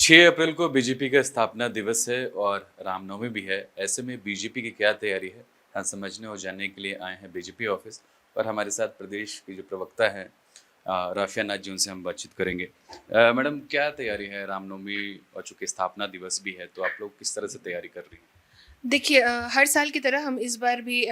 6 अप्रैल को बीजेपी का स्थापना दिवस है और रामनवमी भी है। ऐसे में बीजेपी की क्या तैयारी है? हाँ, समझने और जानने के लिए आए हैं बीजेपी ऑफिस और हमारे साथ प्रदेश की जो प्रवक्ता हैं राफिया नाथ जी, उनसे हम बातचीत करेंगे। मैडम, क्या तैयारी है रामनवमी और चूँकि स्थापना दिवस भी है, तो आप लोग किस तरह से तैयारी कर रही हैं? देखिए हर साल की तरह हम इस बार भी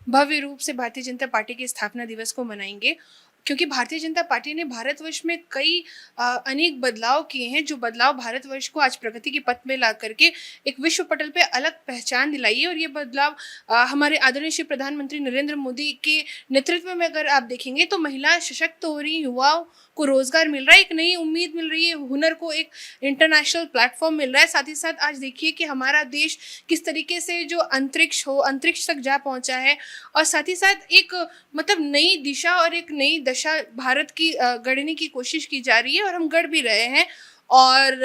भव्य रूप से भारतीय जनता पार्टी के स्थापना दिवस को मनाएंगे क्योंकि भारतीय जनता पार्टी ने भारतवर्ष में कई अनेक बदलाव किए हैं जो बदलाव भारतवर्ष को आज प्रगति के पथ में ला करके एक विश्व पटल पे अलग पहचान दिलाई है। और ये बदलाव हमारे आदरणीय श्री प्रधानमंत्री नरेंद्र मोदी के नेतृत्व में अगर आप देखेंगे तो महिलाएं सशक्त हो रही, युवाओं को रोजगार मिल रहा है, एक नई उम्मीद मिल रही है, हुनर को एक इंटरनेशनल प्लेटफॉर्म मिल रहा है। साथ ही साथ आज देखिए कि हमारा देश किस तरीके से जो अंतरिक्ष तक जा पहुंचा है और साथ ही साथ एक मतलब नई दिशा और एक नई दशा भारत की गढ़ने की कोशिश की जा रही है और हम गढ़ भी रहे हैं। और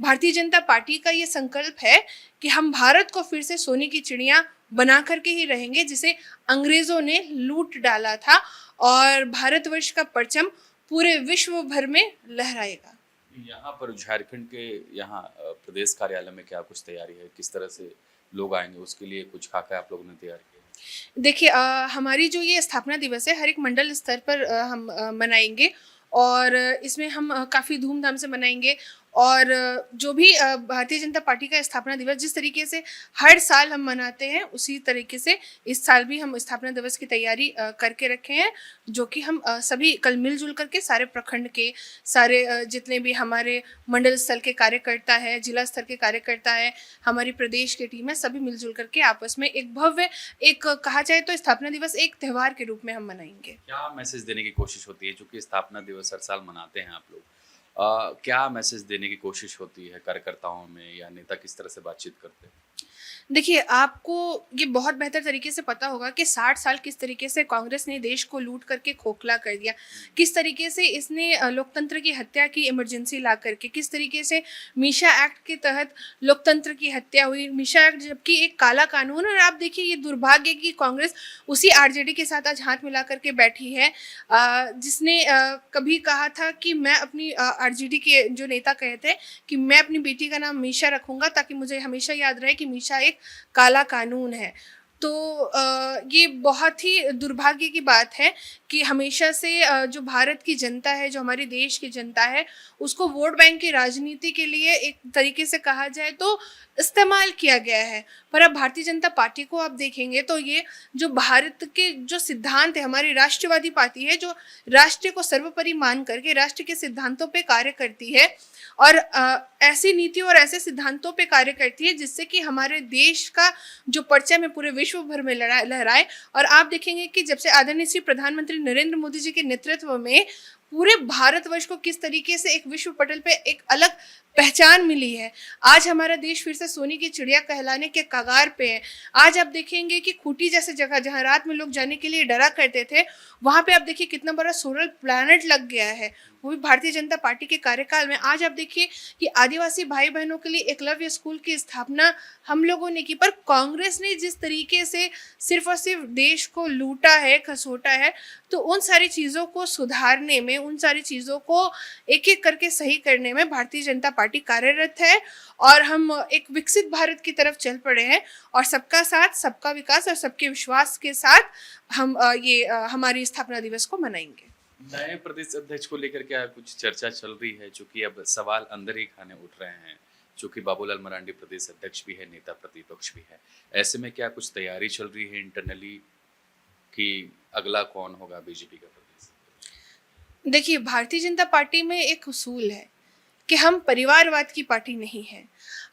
भारतीय जनता पार्टी का ये संकल्प है कि हम भारत को फिर से सोने की चिड़िया बना करके ही रहेंगे जिसे अंग्रेजों ने लूट डाला था, और भारतवर्ष का परचम पूरे विश्व भर में लहराएगा। यहाँ पर झारखंड के यहाँ प्रदेश कार्यालय में क्या कुछ तैयारी है? किस तरह से लोग आएँगे? उसके लिए कुछ खाका आप लोगों ने तैयार किया है? देखिए हमारी जो ये स्थापना दिवस है हर एक मंडल स्तर पर हम मनाएंगे और इसमें हम काफ़ी धूमधाम से मनाएंगे। और जो भी भारतीय जनता पार्टी का स्थापना दिवस जिस तरीके से हर साल हम मनाते हैं उसी तरीके से इस साल भी हम स्थापना दिवस की तैयारी करके रखे हैं, जो कि हम सभी कल मिलजुल करके सारे प्रखंड के सारे जितने भी हमारे मंडल स्तर के कार्यकर्ता है, जिला स्तर के कार्यकर्ता है, हमारी प्रदेश की टीम है, सभी मिलजुल करके आपस में एक भव्य एक कहा जाए तो स्थापना दिवस एक त्योहार के रूप में हम मनाएंगे। क्या मैसेज देने की कोशिश होती है? चूँकि स्थापना दिवस हर साल मनाते हैं आप लोग। क्या मैसेज देने की कोशिश होती है कार्यकर्ताओं में, या नेता किस तरह से बातचीत करते हैं? देखिए, आपको ये बहुत बेहतर तरीके से पता होगा कि 60 साल किस तरीके से कांग्रेस ने देश को लूट करके खोखला कर दिया। किस तरीके से इसने लोकतंत्र की हत्या की इमरजेंसी ला करके, किस तरीके से मीशा एक्ट के तहत लोकतंत्र की हत्या हुई। मीशा एक्ट जबकि एक काला कानून है, और आप देखिए ये दुर्भाग्य कि कांग्रेस उसी आरजेडी के साथ आज हाथ मिला करके बैठी है जिसने कभी कहा था कि मैं अपनी आरजेडी के जो नेता कहे थे कि मैं अपनी बेटी का नाम मीशा रखूँगा ताकि मुझे हमेशा याद रहे कि मीशा एक काला कानून है। तो ये बहुत ही दुर्भाग्य की बात है कि हमेशा से जो भारत की जनता है, जो हमारे देश की जनता है, उसको वोट बैंक की राजनीति के लिए एक तरीके से कहा जाए तो इस्तेमाल किया गया है। पर अब भारतीय जनता पार्टी को आप देखेंगे तो ये जो भारत के जो सिद्धांत है, हमारी राष्ट्रवादी पार्टी है जो राष्ट्र को सर्वोपरि मान करके राष्ट्र के सिद्धांतों पे कार्य करती है और ऐसी नीतियों और ऐसे सिद्धांतों पे कार्य करती है जिससे कि हमारे देश का जो परचम है पूरे विश्व भर में लहराए। और आप देखेंगे कि जब से आदरणीय श्री प्रधानमंत्री नरेंद्र मोदी जी के नेतृत्व में पूरे भारतवर्ष को किस तरीके से एक विश्व पटल पे एक अलग पहचान मिली है, आज हमारा देश फिर से सोने की चिड़िया कहलाने के कगार पे है। आज आप देखेंगे कि खूंटी जैसे जगह जहाँ रात में लोग जाने के लिए डरा करते थे, वहां पे आप देखिए कितना बड़ा सोलर प्लैनेट लग गया है, वो भी भारतीय जनता पार्टी के कार्यकाल में। आज आप देखिए कि आदिवासी भाई बहनों के लिए एकलव्य स्कूल की स्थापना हम लोगों ने की, पर कांग्रेस ने जिस तरीके से सिर्फ और सिर्फ देश को लूटा है, खसोटा है, तो उन सारी चीज़ों को सुधारने में, उन सारी चीज़ों को एक एक करके सही करने में भारतीय जनता पार्टी कार्यरत है। और हम एक विकसित भारत की तरफ चल पड़े हैं और सबका साथ, सबका विकास और सबके विश्वास के साथ हम हमारी स्थापना दिवस को मनाएंगे। नए प्रदेश अध्यक्ष को लेकर क्या कुछ चर्चा चल रही है? चूंकि अब सवाल अंदर ही खाने उठ रहे हैं, चूंकि बाबूलाल मरांडी प्रदेश अध्यक्ष भी है, नेता प्रतिपक्ष भी है। ऐसे में क्या कुछ तैयारी चल रही है इंटरनली कि अगला कौन होगा बीजेपी का प्रदेश अध्यक्ष? देखिए, भारतीय जनता पार्टी में एक उसूल है कि हम परिवारवाद की पार्टी नहीं है।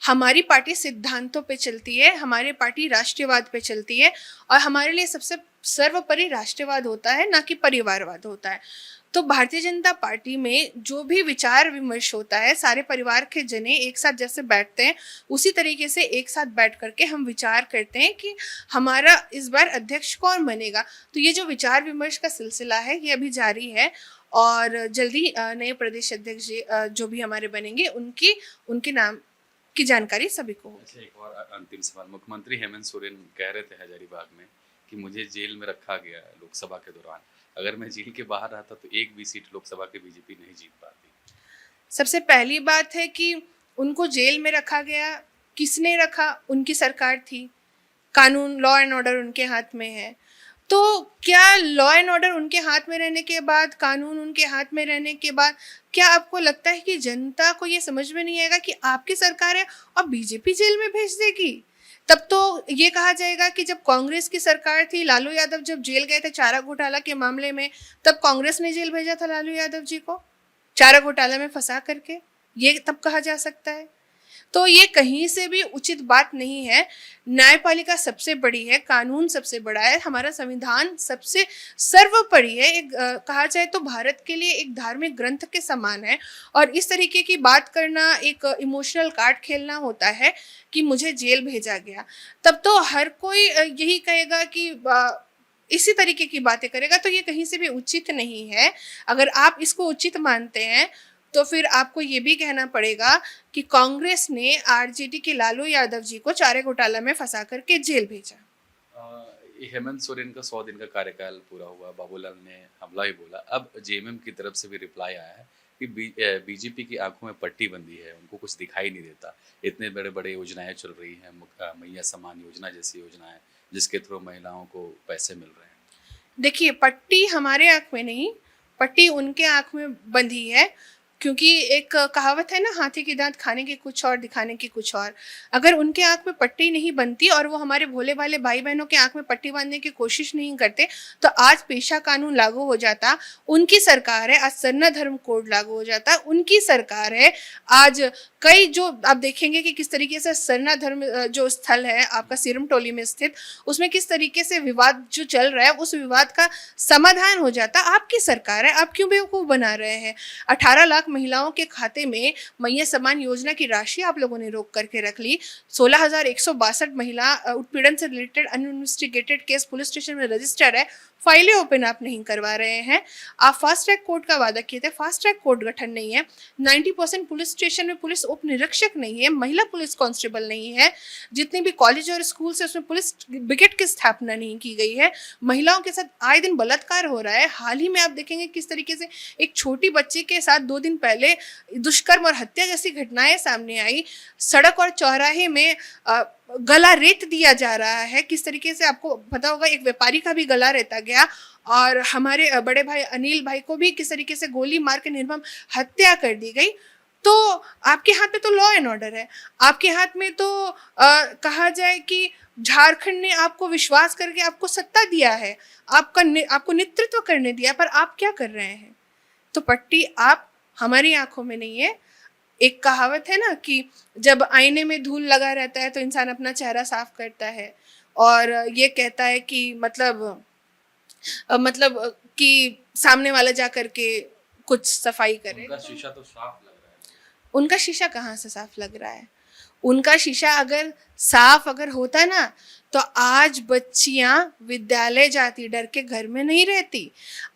हमारी पार्टी सिद्धांतों पे चलती है, हमारी पार्टी राष्ट्रवाद पे चलती है, और हमारे लिए सबसे सर्वोपरि राष्ट्रवाद होता है, ना कि परिवारवाद होता है। तो भारतीय जनता पार्टी में जो भी विचार विमर्श होता है, सारे परिवार के जने एक साथ जैसे बैठते हैं, उसी तरीके से एक साथ बैठ करके हम विचार करते हैं कि हमारा इस बार अध्यक्ष कौन बनेगा। तो ये जो विचार विमर्श का सिलसिला है ये अभी जारी है और जल्दी नए प्रदेश अध्यक्ष जो भी हमारे बनेंगे उनके नाम की जानकारी सभी को होगी। अच्छा, एक और अंतिम सवाल। मुख्यमंत्री हेमंत सोरेन कह रहे थे हजारीबाग में कि मुझे जेल में रखा गया लोकसभा के दौरान, अगर मैं जेल के बाहर रहता तो एक भी सीट लोकसभा के बीजेपी नहीं जीत पाती। सबसे पहली बात है कि उनको जेल में रखा गया, किसने रखा? उनकी सरकार थी। कानून, लॉ एंड ऑर्डर उनके हाथ में है। तो क्या लॉ एंड ऑर्डर उनके हाथ में रहने के बाद, कानून उनके हाथ में रहने के बाद, क्या आपको लगता है कि जनता को ये समझ में नहीं आएगा कि आपकी सरकार है और बीजेपी जेल में भेज देगी? तब तो ये कहा जाएगा कि जब कांग्रेस की सरकार थी, लालू यादव जब जेल गए थे चारा घोटाला के मामले में, तब कांग्रेस ने जेल भेजा था लालू यादव जी को चारा घोटाला में फंसा करके, ये तब कहा जा सकता है? तो ये कहीं से भी उचित बात नहीं है। न्यायपालिका सबसे बड़ी है, कानून सबसे बड़ा है, हमारा संविधान सबसे सर्वोपरि है। एक कहा जाए तो भारत के लिए एक धार्मिक ग्रंथ के समान है। और इस तरीके की बात करना एक इमोशनल कार्ड खेलना होता है कि मुझे जेल भेजा गया, तब तो हर कोई यही कहेगा कि इसी तरीके की बातें करेगा, तो ये कहीं से भी उचित नहीं है। अगर आप इसको उचित मानते हैं तो फिर आपको ये भी कहना पड़ेगा कि कांग्रेस ने आरजेडी के लालू यादव जी को चारे घोटाला में फंसा करके जेल भेजा। हेमंत सोरेन का 100 दिन का कार्यकाल पूरा हुआ, बाबूलाल ने हमला ही बोला। अब जेएमएम की तरफ से भी रिप्लाई आया है कि बीजेपी की आंखों में पट्टी बंदी है, उनको कुछ दिखाई नहीं देता। इतने बड़े बड़े योजनाएं चल रही हैं, मैया सम्मान योजना जैसी योजनाएं जिसके थ्रू महिलाओं को पैसे मिल रहे हैं। देखिए, पट्टी हमारे आंख में नहीं, पट्टी उनके आंख में बंधी है। क्योंकि एक कहावत है ना, हाथी के दांत खाने के कुछ और, दिखाने के कुछ और। अगर उनके आंख में पट्टी नहीं बनती और वो हमारे भोले वाले भाई बहनों के आंख में पट्टी बांधने की कोशिश नहीं करते, तो आज पेशा कानून लागू हो जाता। उनकी सरकार है, आज सरना धर्म कोड लागू हो जाता। उनकी सरकार है, आज कई जो आप देखेंगे कि किस तरीके से सरना धर्म जो स्थल है आपका सिरम टोली में स्थित, उसमें किस तरीके से विवाद जो चल रहा है, उस विवाद का समाधान हो जाता। आपकी सरकार है, आप क्यों बेवकूफ़ बना रहे हैं? 18 लाख महिलाओं के खाते में मैया सम्मान योजना की राशि आप लोगों ने रोक करके रख ली। 16,162 महिला उत्पीड़न से रिलेटेड अनइन्वेस्टिगेटेड केस पुलिस स्टेशन में रजिस्टर है, फाइलें ओपन आप नहीं करवा रहे हैं। आप फास्ट ट्रैक कोर्ट का वादा किए थे, फास्ट ट्रैक कोर्ट गठन नहीं है। 90% पुलिस स्टेशन में पुलिस उप निरीक्षक नहीं है, महिला पुलिस कांस्टेबल नहीं है। जितने भी कॉलेज और स्कूल से उसमें पुलिस ब्रिगेड की स्थापना नहीं की गई है। महिलाओं के साथ आए दिन बलात्कार हो रहा है। हाल ही में आप देखेंगे किस तरीके से एक छोटी बच्ची के साथ 2 दिन पहले दुष्कर्म और हत्या जैसी घटनाएं सामने आई। सड़क और चौराहे में गला रेत दिया जा रहा है। किस तरीके से आपको पता होगा, एक व्यापारी का भी गला रेता गया और हमारे बड़े भाई अनिल भाई को भी किस तरीके से गोली मार के निर्मम हत्या कर दी गई। तो आपके हाथ में तो लॉ एंड ऑर्डर है, आपके हाथ में तो कहा जाए कि झारखंड ने आपको विश्वास करके आपको सत्ता दिया है, आपको नेतृत्व करने दिया, पर आप क्या कर रहे हैं? तो पट्टी आप हमारी आंखों में नहीं है। एक कहावत है ना कि जब आईने में धूल लगा रहता है तो इंसान अपना चेहरा साफ करता है और ये कहता है कि मतलब कि सामने वाला जा करके कुछ सफाई करे। उनका शीशा तो साफ लग रहा है। उनका शीशा कहाँ से साफ लग रहा है? उनका शीशा अगर साफ होता ना, तो आज बच्चियां विद्यालय जाती, डर के घर में नहीं रहती।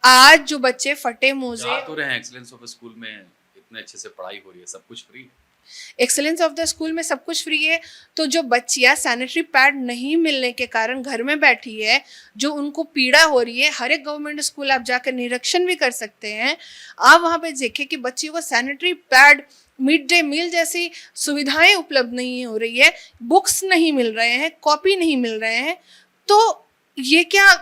आज जो बच्चे फटे मोजे तो रहे हैं, एक्सीलेंस ऑफ स्कूल में इतने अच्छे से पढ़ाई हो रही है, सब कुछ फ्री है। एक्सेलेंस ऑफ द स्कूल में सब कुछ फ्री है, तो जो बच्चियां सैनिटरी पैड नहीं मिलने के कारण घर में बैठी है, जो उनको पीड़ा हो रही है, हर एक गवर्नमेंट स्कूल आप जाकर निरीक्षण भी कर सकते हैं। आप वहाँ पे देखें कि बच्चियों को sanitary pad, mid day meal जैसी सुविधाएं उपलब्ध नहीं हो रही है, बुक्स नहीं मिल रहे हैं, कॉपी नहीं मिल रहे हैं। तो ये क्या,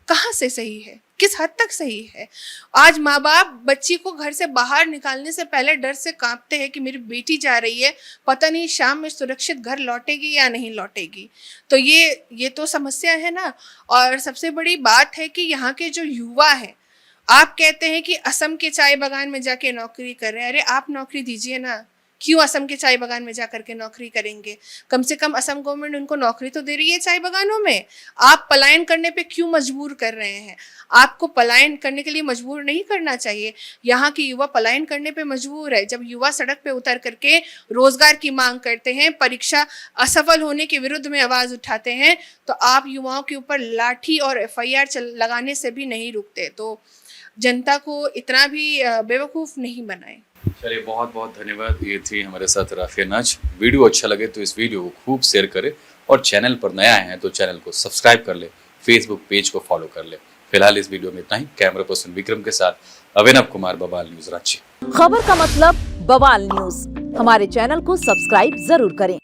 कहाँ से सही है, किस हद तक सही है? आज माँ बाप बच्ची को घर से बाहर निकालने से पहले डर से कांपते हैं कि मेरी बेटी जा रही है, पता नहीं शाम में सुरक्षित घर लौटेगी या नहीं लौटेगी। तो ये तो समस्या है ना। और सबसे बड़ी बात है कि यहाँ के जो युवा हैं, आप कहते हैं कि असम के चाय बागान में जाके नौकरी कर रहे हैं। अरे आप नौकरी दीजिए ना, क्यों असम के चाय बागान में जा करके नौकरी करेंगे? कम से कम असम गवर्नमेंट उनको नौकरी तो दे रही है चाय बागानों में। आप पलायन करने पे क्यों मजबूर कर रहे हैं? आपको पलायन करने के लिए मजबूर नहीं करना चाहिए। यहाँ के युवा पलायन करने पे मजबूर है। जब युवा सड़क पे उतर करके रोजगार की मांग करते हैं, परीक्षा असफल होने के विरुद्ध में आवाज उठाते हैं, तो आप युवाओं के ऊपर लाठी और FIR लगाने से भी नहीं रुकते। तो जनता को इतना भी बेवकूफ़ नहीं बनाए। चलिए, बहुत बहुत धन्यवाद। ये थी हमारे साथ राफिया नाज। वीडियो अच्छा लगे तो इस वीडियो को खूब शेयर करें और चैनल पर नया है तो चैनल को सब्सक्राइब कर ले, फेसबुक पेज को फॉलो कर ले। फिलहाल इस वीडियो में इतना ही। कैमरा पर्सन विक्रम के साथ अभिनव कुमार, बवाल न्यूज रांची। खबर का मतलब बवाल न्यूज। हमारे चैनल को सब्सक्राइब जरूर करें।